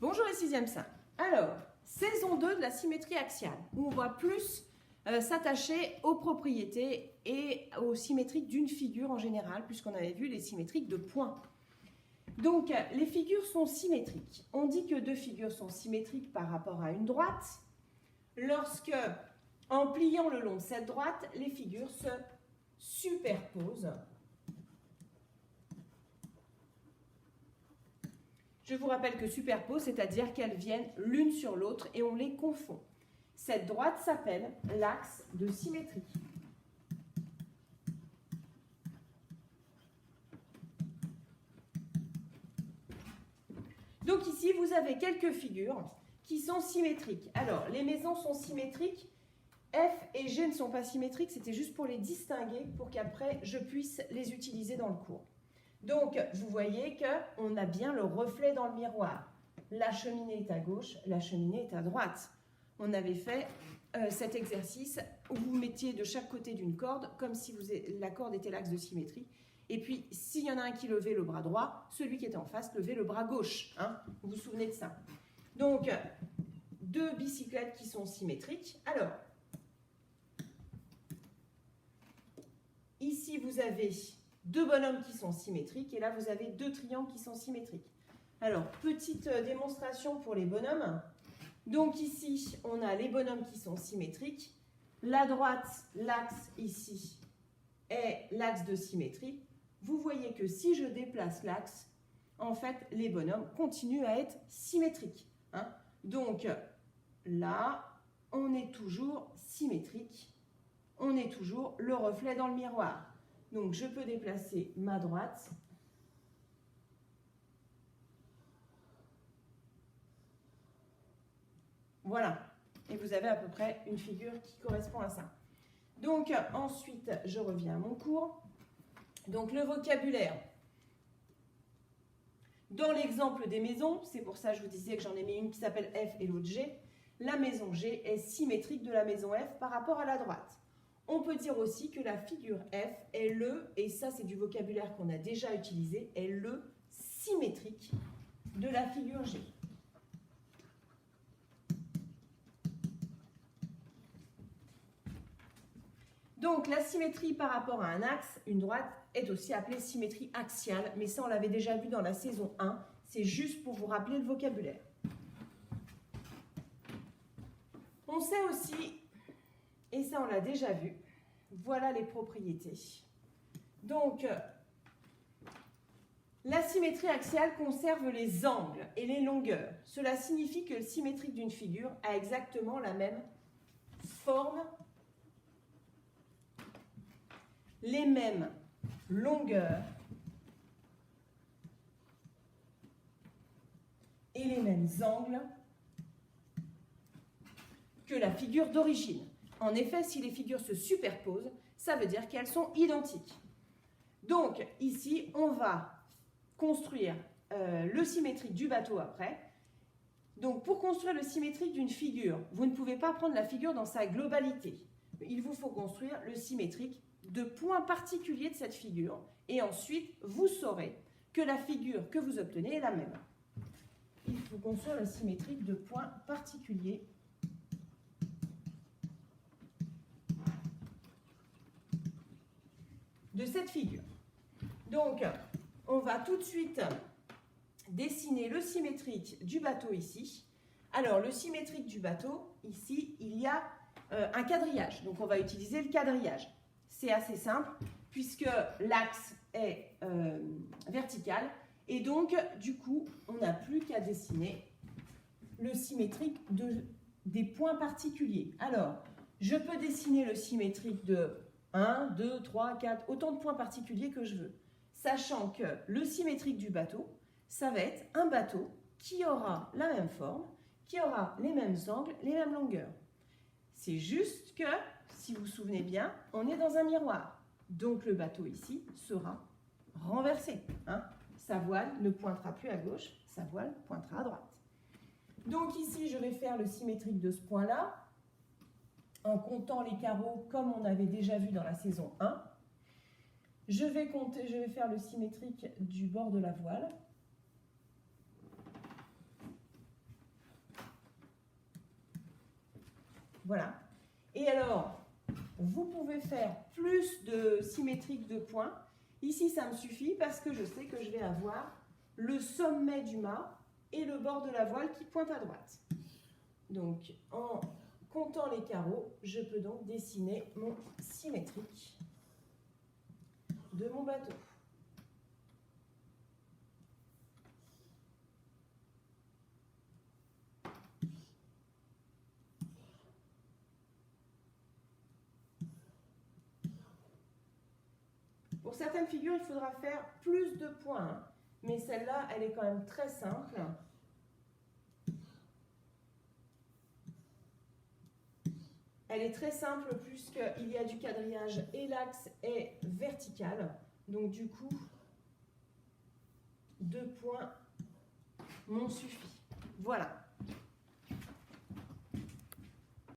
Bonjour les 6e 5. Alors, saison 2 de la symétrie axiale, où on va plus s'attacher aux propriétés et aux symétriques d'une figure en général, puisqu'on avait vu les symétriques de points. Donc, les figures sont symétriques. On dit que deux figures sont symétriques par rapport à une droite, lorsque, en pliant le long de cette droite, les figures se superposent. Je vous rappelle que superpose, c'est-à-dire qu'elles viennent l'une sur l'autre et on les confond. Cette droite s'appelle l'axe de symétrie. Donc ici, vous avez quelques figures qui sont symétriques. Alors, les maisons sont symétriques. F et G ne sont pas symétriques, c'était juste pour les distinguer, pour qu'après, je puisse les utiliser dans le cours. Donc, vous voyez qu'on a bien le reflet dans le miroir. La cheminée est à gauche, la cheminée est à droite. On avait fait cet exercice où vous mettiez de chaque côté d'une corde, comme si la corde était l'axe de symétrie. Et puis, s'il y en a un qui levait le bras droit, celui qui était en face levait le bras gauche. Hein, vous vous souvenez de ça? Donc, deux bicyclettes qui sont symétriques. Alors, ici, vous avez deux bonhommes qui sont symétriques, et là, vous avez deux triangles qui sont symétriques. Alors, petite démonstration pour les bonhommes. Donc ici, on a les bonhommes qui sont symétriques. La droite, l'axe ici, est l'axe de symétrie. Vous voyez que si je déplace l'axe, en fait, les bonhommes continuent à être symétriques. Hein. Donc, là, on est toujours symétrique. On est toujours le reflet dans le miroir. Donc, je peux déplacer ma droite. Voilà. Et vous avez à peu près une figure qui correspond à ça. Donc, ensuite, je reviens à mon cours. Donc, le vocabulaire. Dans l'exemple des maisons, c'est pour ça que je vous disais que j'en ai mis une qui s'appelle F et l'autre G. La maison G est symétrique de la maison F par rapport à la droite. On peut dire aussi que la figure F est le, et ça c'est du vocabulaire qu'on a déjà utilisé, est le symétrique de la figure G. Donc la symétrie par rapport à un axe, une droite, est aussi appelée symétrie axiale, mais ça on l'avait déjà vu dans la saison 1, c'est juste pour vous rappeler le vocabulaire. On sait aussi, et ça on l'a déjà vu, voilà les propriétés. Donc, la symétrie axiale conserve les angles et les longueurs. Cela signifie que le symétrique d'une figure a exactement la même forme, les mêmes longueurs et les mêmes angles que la figure d'origine. En effet, si les figures se superposent, ça veut dire qu'elles sont identiques. Donc, ici, on va construire le symétrique du bateau après. Donc, pour construire le symétrique d'une figure, vous ne pouvez pas prendre la figure dans sa globalité. Il vous faut construire le symétrique de points particuliers de cette figure. Et ensuite, vous saurez que la figure que vous obtenez est la même. Il faut construire le symétrique de points particuliers de cette figure. Donc, on va tout de suite dessiner le symétrique du bateau ici. Alors, le symétrique du bateau, ici, il y a un quadrillage. Donc, on va utiliser le quadrillage. C'est assez simple, puisque l'axe est vertical. Et donc, du coup, on n'a plus qu'à dessiner le symétrique des points particuliers. Alors, je peux dessiner le symétrique de 1, 2, 3, 4, autant de points particuliers que je veux. Sachant que le symétrique du bateau, ça va être un bateau qui aura la même forme, qui aura les mêmes angles, les mêmes longueurs. C'est juste que, si vous vous souvenez bien, on est dans un miroir. Donc le bateau ici sera renversé. Hein. Sa voile ne pointera plus à gauche, sa voile pointera à droite. Donc ici, je vais faire le symétrique de ce point-là, en comptant les carreaux comme on avait déjà vu dans la saison 1. Je vais faire le symétrique du bord de la voile. Voilà. Et alors, vous pouvez faire plus de symétriques de points. Ici, ça me suffit parce que je sais que je vais avoir le sommet du mât et le bord de la voile qui pointe à droite. Donc, en comptant les carreaux, je peux donc dessiner mon symétrique de mon bateau. Pour certaines figures, il faudra faire plus de points, mais celle-là, elle est quand même très simple. Elle est très simple puisqu'il y a du quadrillage et l'axe est vertical. Donc du coup, 2 points m'ont suffi. Voilà.